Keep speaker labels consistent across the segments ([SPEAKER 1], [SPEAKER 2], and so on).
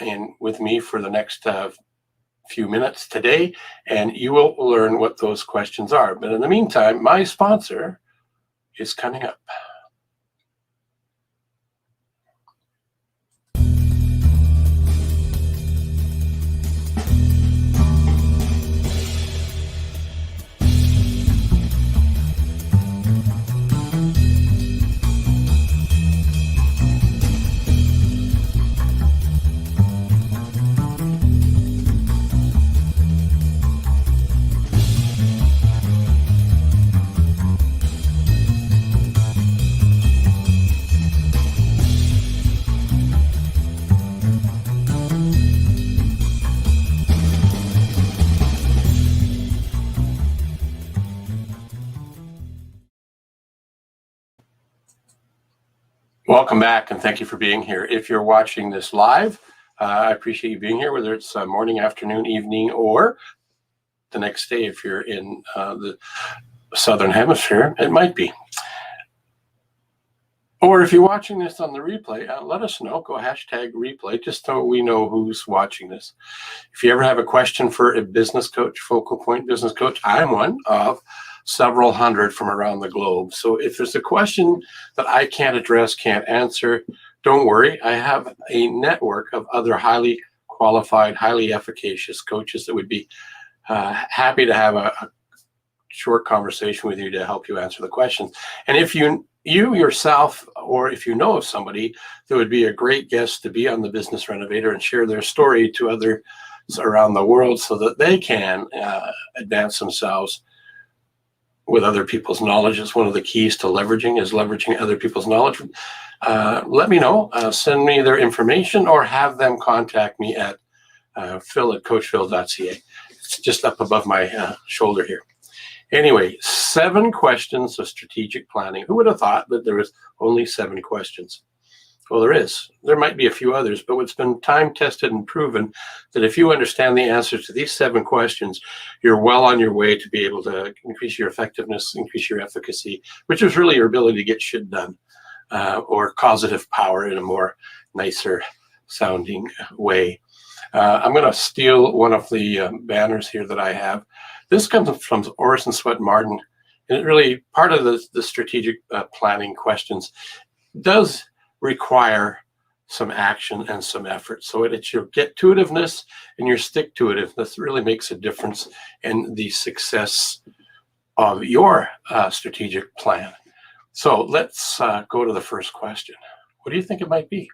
[SPEAKER 1] in with me for the next few minutes today, and you will learn what those questions are. But in the meantime, my sponsor is coming up. Welcome back, and thank you for being here. If you're watching this live, I appreciate you being here, whether it's morning, afternoon, evening, or the next day if you're in the Southern Hemisphere, it might be. Or if you're watching this on the replay, let us know. Go #replay, just so we know who's watching this. If you ever have a question for a business coach, focal point business coach, I'm one of several hundred from around the globe. So if there's a question that I can't address, can't answer, don't worry. I have a network of other highly qualified, highly efficacious coaches that would be happy to have a short conversation with you to help you answer the questions. And if you yourself, or if you know of somebody that would be a great guest to be on the Business Renovator and share their story to others around the world so that they can advance themselves with other people's knowledge, is one of the keys to leveraging other people's knowledge. Let me know, send me their information, or have them contact me at phil@coachphil.ca. It's just up above my shoulder here. Anyway, 7 questions of strategic planning. Who would have thought that there was only 7 questions? Well, there is. There might be a few others, but it's been time tested and proven that if you understand the answers to these 7 questions, you're well on your way to be able to increase your effectiveness, increase your efficacy, which is really your ability to get shit done, or causative power in a more nicer sounding way. I'm going to steal one of the banners here that I have. This comes from Orison Swett Martin, and it really, part of the strategic planning questions does require some action and some effort. So it's your get-to-itiveness and your stick-to-itiveness really makes a difference in the success of your strategic plan. So let's go to the first question. What do you think it might be?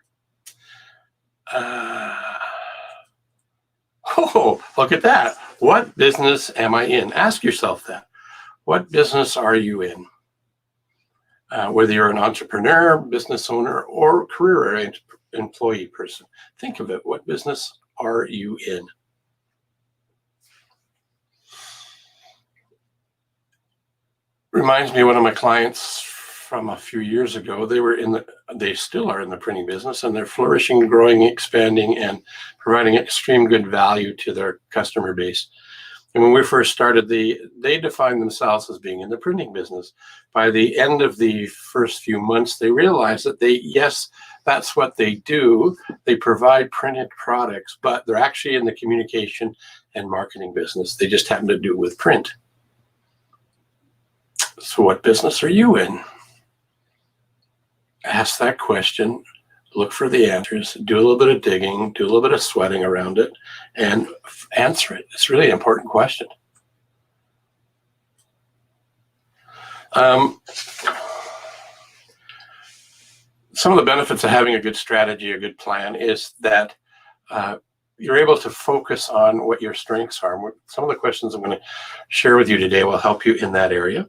[SPEAKER 1] Oh, look at that. What business am I in? Ask yourself that. What business are you in? Whether you're an entrepreneur, business owner, or career employee person, think of it. What business are you in? Reminds me of one of my clients from a few years ago. They still are in the printing business, and they're flourishing, growing, expanding, and providing extreme good value to their customer base. And when we first started, they defined themselves as being in the printing business. By the end of the first few months, they realized that yes, that's what they do. They provide printed products, but they're actually in the communication and marketing business. They just happen to do it with print. So what business are you in? Ask that question, look for the answers, do a little bit of digging, do a little bit of sweating around it, and answer it. It's really an important question. Some of the benefits of having a good strategy, a good plan, is that you're able to focus on what your strengths are. Some of the questions I'm going to share with you today will help you in that area.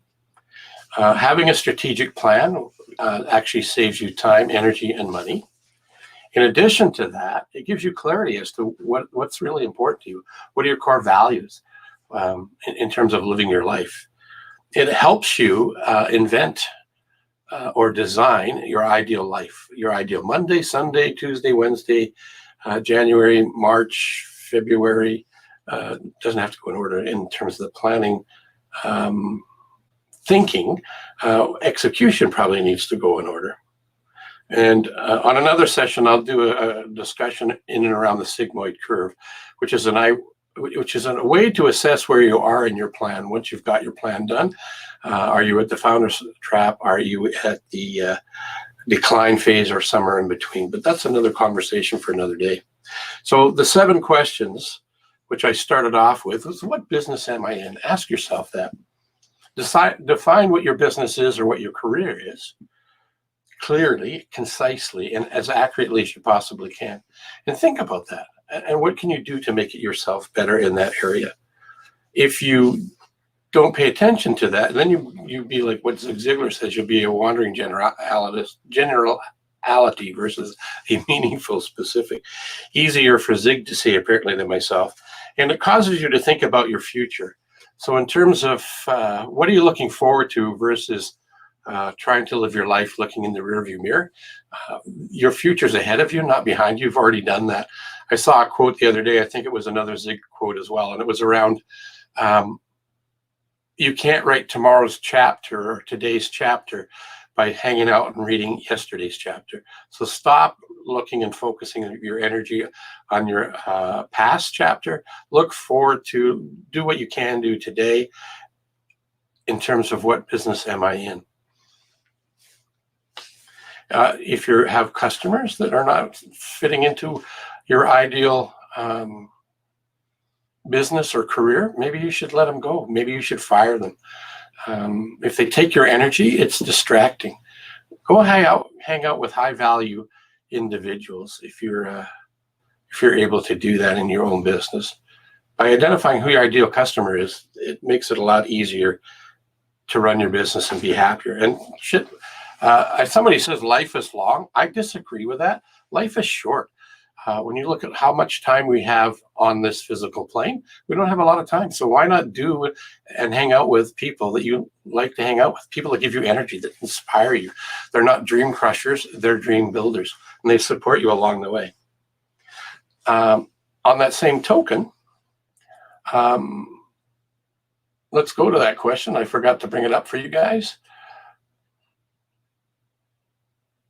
[SPEAKER 1] Having a strategic plan actually saves you time, energy, and money. In addition to that, it gives you clarity as to what's really important to you. What are your core values in terms of living your life? It helps you invent or design your ideal life, your ideal Monday, Sunday, Tuesday, Wednesday, January, March, February. Doesn't have to go in order in terms of the planning. Thinking, execution probably needs to go in order. And on another session, I'll do a discussion in and around the sigmoid curve, which is a way to assess where you are in your plan once you've got your plan done. Are you at the founder's trap? Are you at the decline phase or somewhere in between? But that's another conversation for another day. So the 7 questions, which I started off with, was what business am I in? Ask yourself that. Define what your business is or what your career is clearly, concisely, and as accurately as you possibly can. And think about that. And what can you do to make it yourself better in that area? If you don't pay attention to that, then you be like what Zig Ziglar says, you'll be a wandering generality versus a meaningful specific. Easier for Zig to say, apparently, than myself. And it causes you to think about your future. So in terms of what are you looking forward to versus trying to live your life looking in the rearview mirror, your future's ahead of you, not behind you. You've already done that. I saw a quote the other day. I think it was another Zig quote as well. And it was around, you can't write tomorrow's chapter or today's chapter by hanging out and reading yesterday's chapter. So stop looking and focusing your energy on your past chapter. Look forward to do what you can do today in terms of what business am I in. If you have customers that are not fitting into your ideal business or career, maybe you should let them go. Maybe you should fire them. If they take your energy, it's distracting. Go hang out with high value individuals if you're able to do that in your own business. By identifying who your ideal customer is, it makes it a lot easier to run your business and be happier. And somebody says life is long. I disagree with that. Life is short. When you look at how much time we have on this physical plane, we don't have a lot of time. So why not do and hang out with people that you like to hang out with, people that give you energy, that inspire you. They're not dream crushers, they're dream builders, and they support you along the way. On that same token, let's go to that question. I forgot to bring it up for you guys.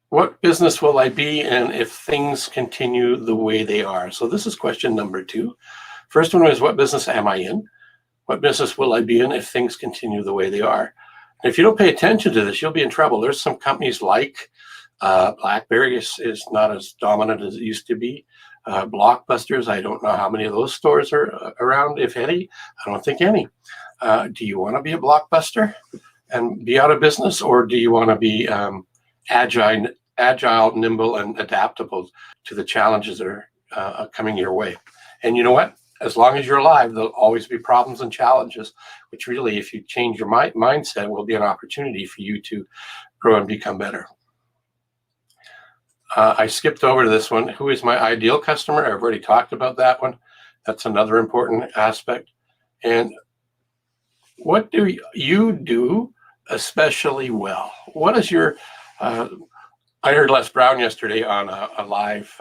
[SPEAKER 1] What business will I be in if things continue the way they are? So this is question number 2. First one is, what business am I in? What business will I be in if things continue the way they are? And if you don't pay attention to this, you'll be in trouble. There's some companies like BlackBerry is not as dominant as it used to be. Blockbusters, I don't know how many of those stores are around, if any. I don't think any. Do you want to be a Blockbuster and be out of business, or do you want to be agile, nimble, and adaptable to the challenges that are coming your way? And you know what? As long as you're alive, there'll always be problems and challenges, which really, if you change your mindset, will be an opportunity for you to grow and become better. I skipped over to this one. Who is my ideal customer? I've already talked about that one. That's another important aspect. And what do you do especially well? What is your I heard Les Brown yesterday on a live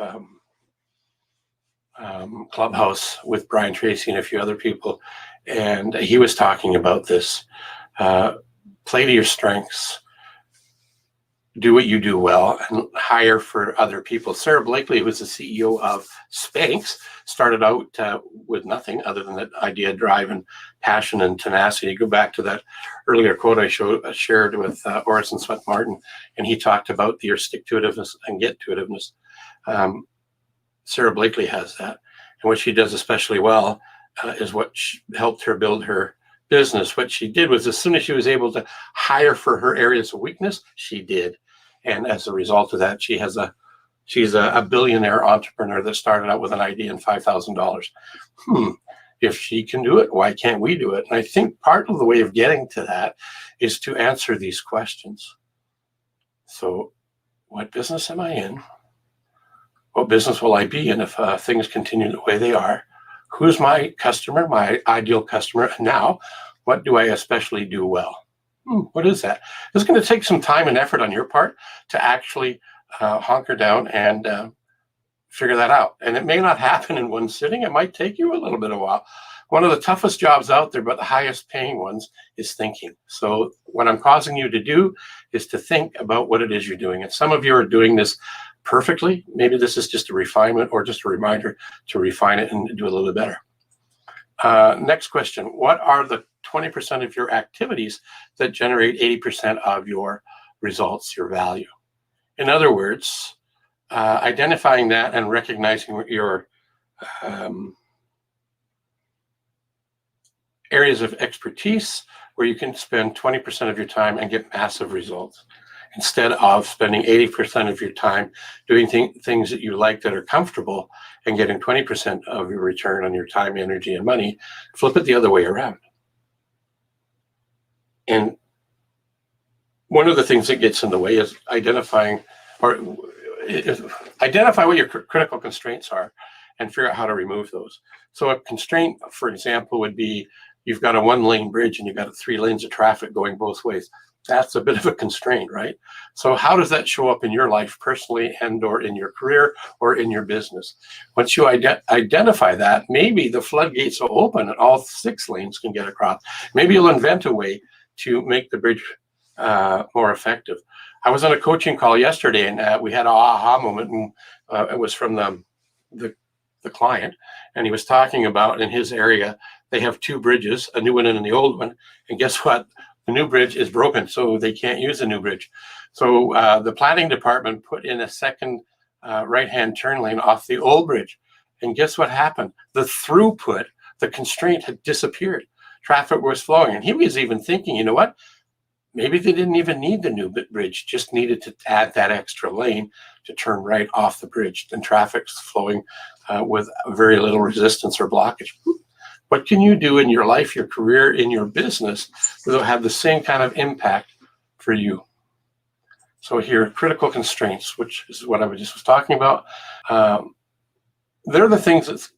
[SPEAKER 1] Clubhouse with Brian Tracy and a few other people, and he was talking about this. Play to your strengths, do what you do well, and hire for other people. Sarah Blakely, who was the CEO of Spanx, started out with nothing other than that idea, drive, and passion and tenacity. Go back to that earlier quote I shared with Orison Swett Martin, and he talked about your stick-to-itiveness and get-to-itiveness. Sarah Blakely has that. And what she does especially well is what helped her build her business. What she did was, as soon as she was able to hire for her areas of weakness, she did. And as a result of that, she's a billionaire entrepreneur that started out with an idea and $5,000. If she can do it, why can't we do it? And I think part of the way of getting to that is to answer these questions. So what business am I in? What business will I be in if things continue the way they are? Who's my customer, my ideal customer? And now, what do I especially do well? What is that? It's going to take some time and effort on your part to actually hunker down and figure that out. And it may not happen in one sitting. It might take you a little bit of a while. One of the toughest jobs out there, but the highest paying ones, is thinking. So what I'm causing you to do is to think about what it is you're doing. And some of you are doing this perfectly. Maybe this is just a refinement or just a reminder to refine it and do a little bit better. Next question. What are the 20% of your activities that generate 80% of your results, your value? In other words, identifying that and recognizing your areas of expertise where you can spend 20% of your time and get massive results, instead of spending 80% of your time doing things that you like that are comfortable and getting 20% of your return on your time, energy, and money. Flip it the other way around. And one of the things that gets in the way is identify what your critical constraints are and figure out how to remove those. So a constraint, for example, would be you've got a 1-lane bridge and you've got 3 lanes of traffic going both ways. That's a bit of a constraint, right? So how does that show up in your life personally and or in your career or in your business? Once you identify that, maybe the floodgates will open and all 6 lanes can get across. Maybe you'll invent a way to make the bridge more effective. I was on a coaching call yesterday and we had an aha moment, and it was from the client, and he was talking about in his area they have 2 bridges, a new one and the old one, and guess what? The new bridge is broken, so they can't use the new bridge. So the planning department put in a second right-hand turn lane off the old bridge, and guess what happened? The throughput, the constraint had disappeared. Traffic was flowing, and he was even thinking, you know what? Maybe they didn't even need the new bridge, just needed to add that extra lane to turn right off the bridge, and traffic's flowing with very little resistance or blockage. What can you do in your life, your career, in your business that'll have the same kind of impact for you? So here, critical constraints, which is what I just was talking about. They're the things that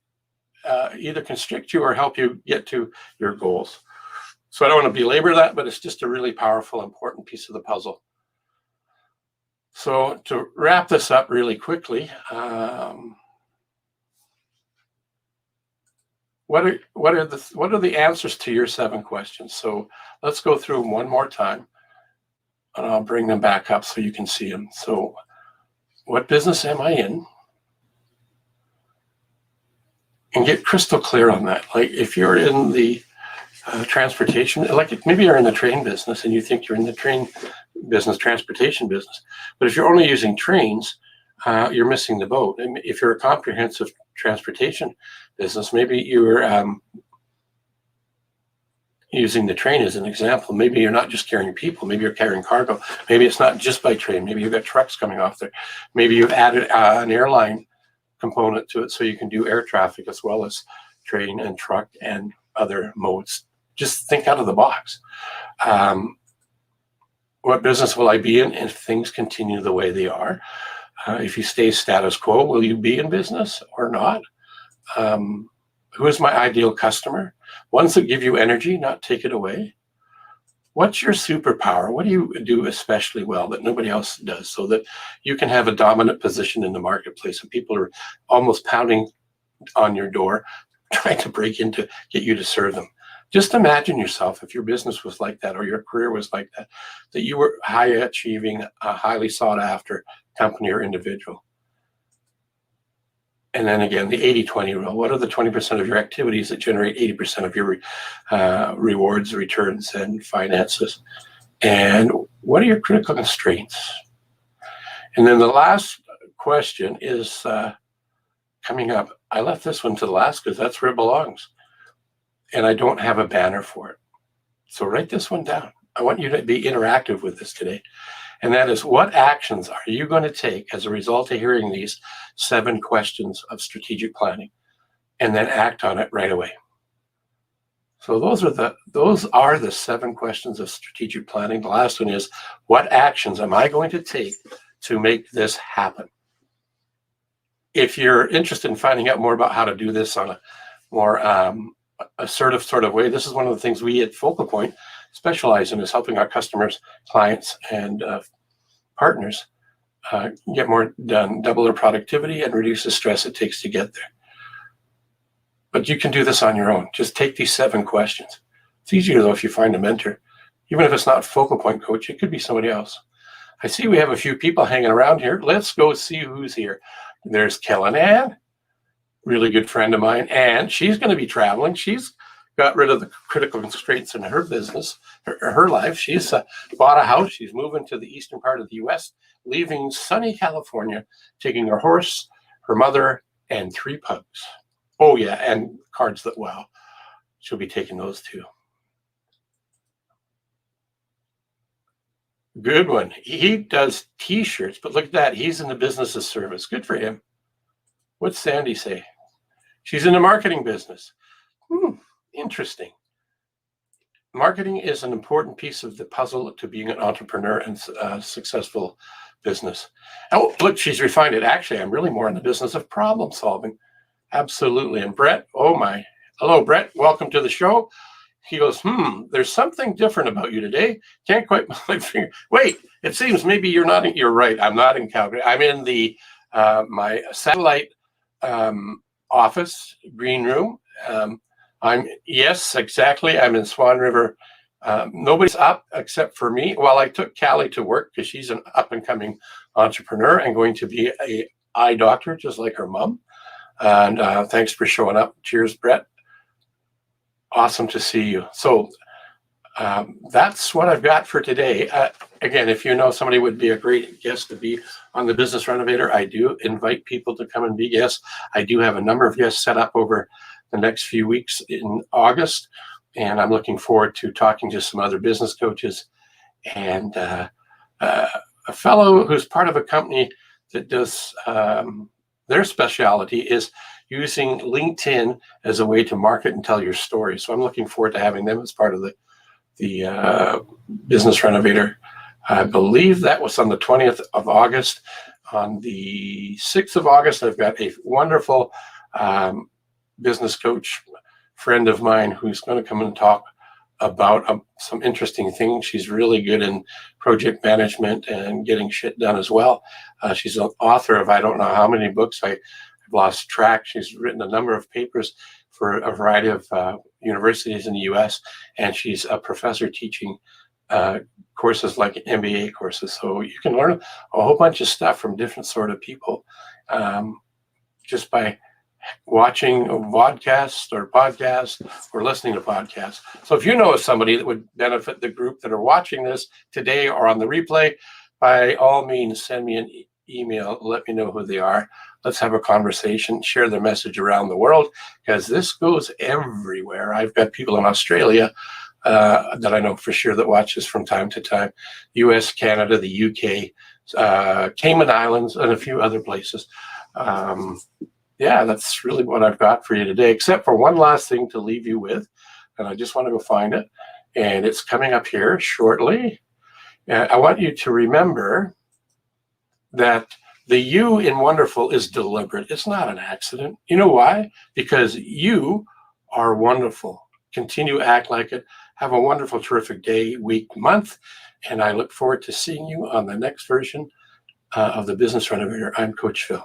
[SPEAKER 1] either constrict you or help you get to your goals. So I don't want to belabor that, but it's just a really powerful, important piece of the puzzle. So to wrap this up really quickly, what are the answers to your 7 questions? So let's go through them one more time, and I'll bring them back up so you can see them. So what business am I in? And get crystal clear on that. Like if you're in the transportation, like maybe you're in the train business and you think you're in the train business, transportation business, but if you're only using trains, you're missing the boat. And if you're a comprehensive transportation business, maybe you're using the train as an example. Maybe you're not just carrying people, maybe you're carrying cargo. Maybe it's not just by train, maybe you've got trucks coming off there. Maybe you've added an airline component to it so you can do air traffic as well as train and truck and other modes. Just think out of the box. What business will I be in if things continue the way they are? If you stay status quo, will you be in business or not? Who is my ideal customer? Ones that give you energy, not take it away. What's your superpower? What do you do especially well that nobody else does, so that you can have a dominant position in the marketplace and people are almost pounding on your door, trying to break in to get you to serve them? Just imagine yourself, if your business was like that or your career was like that, that you were high achieving, a highly sought after company or individual. And then again, the 80-20 rule. What are the 20% of your activities that generate 80% of your rewards, returns, and finances? And what are your critical constraints? And then the last question is coming up. I left this one to the last because that's where it belongs. And I don't have a banner for it. So write this one down. I want you to be interactive with this today. And that is, what actions are you going to take as a result of hearing these 7 questions of strategic planning, and then act on it right away? So those are the 7 questions of strategic planning. The last one is, what actions am I going to take to make this happen? If you're interested in finding out more about how to do this on a more assertive sort of way, this is one of the things we at Focal Point specialize in, is helping our customers, clients, and partners get more done, double their productivity, and reduce the stress it takes to get there. But you can do this on your own. Just take these 7 questions. It's easier though if you find a mentor. Even if it's not focal point coach, it could be somebody else. I see we have a few people hanging around here. Let's go see who's here. There's Kellen Ann, really good friend of mine, and she's going to be traveling. She's got rid of the critical constraints in her business, her life. She's bought a house. She's moving to the eastern part of the U.S., leaving sunny California, taking her horse, her mother, and 3 pugs. Oh, yeah, and cards that wow. She'll be taking those too. Good one. He does T-shirts, but look at that. He's in the business of service. Good for him. What's Sandy say? She's in the marketing business. Interesting. Marketing is an important piece of the puzzle to being an entrepreneur and successful business. Oh, look, she's refined it. Actually, I'm really more in the business of problem solving. Absolutely. And Brett, oh my. Hello, Brett. Welcome to the show. He goes, there's something different about you today. Can't quite put my finger. Wait, it seems maybe you're not. You're right. I'm not in Calgary. I'm in the my satellite office, green room. Yes, exactly. I'm in Swan River. Nobody's up except for me. Well, I took Callie to work because she's an up and coming entrepreneur and going to be a eye doctor, just like her mom. And thanks for showing up. Cheers, Brett. Awesome to see you. So that's what I've got for today. Again, if you know somebody would be a great guest to be on the Business Renovator, I do invite people to come and be guests. I do have a number of guests set up over the next few weeks in August, and I'm looking forward to talking to some other business coaches and a fellow who's part of a company that does their specialty is using LinkedIn as a way to market and tell your story. So I'm looking forward to having them as part of the Business Renovator. I believe that was on the 20th of August. On the 6th of August, I've got a wonderful business coach friend of mine who's going to come and talk about some interesting things. She's really good in project management and getting shit done as well. She's an author of I don't know how many books. I've lost track. She's written a number of papers for a variety of universities in the U.S., and she's a professor teaching courses like MBA courses. So you can learn a whole bunch of stuff from different sort of people just by watching podcasts or listening to podcasts. So if you know of somebody that would benefit the group that are watching this today or on the replay, by all means, send me an email. Let me know who they are. Let's have a conversation, share their message around the world, because this goes everywhere. I've got people in Australia that I know for sure that watch this from time to time, US, Canada, the UK, Cayman Islands, and a few other places. Yeah, that's really what I've got for you today, except for one last thing to leave you with, and I just want to go find it, and it's coming up here shortly. I want you to remember that the you in wonderful is deliberate. It's not an accident. You know why? Because you are wonderful. Continue to act like it. Have a wonderful, terrific day, week, month, and I look forward to seeing you on the next version of the Business Renovator. I'm Coach Phil.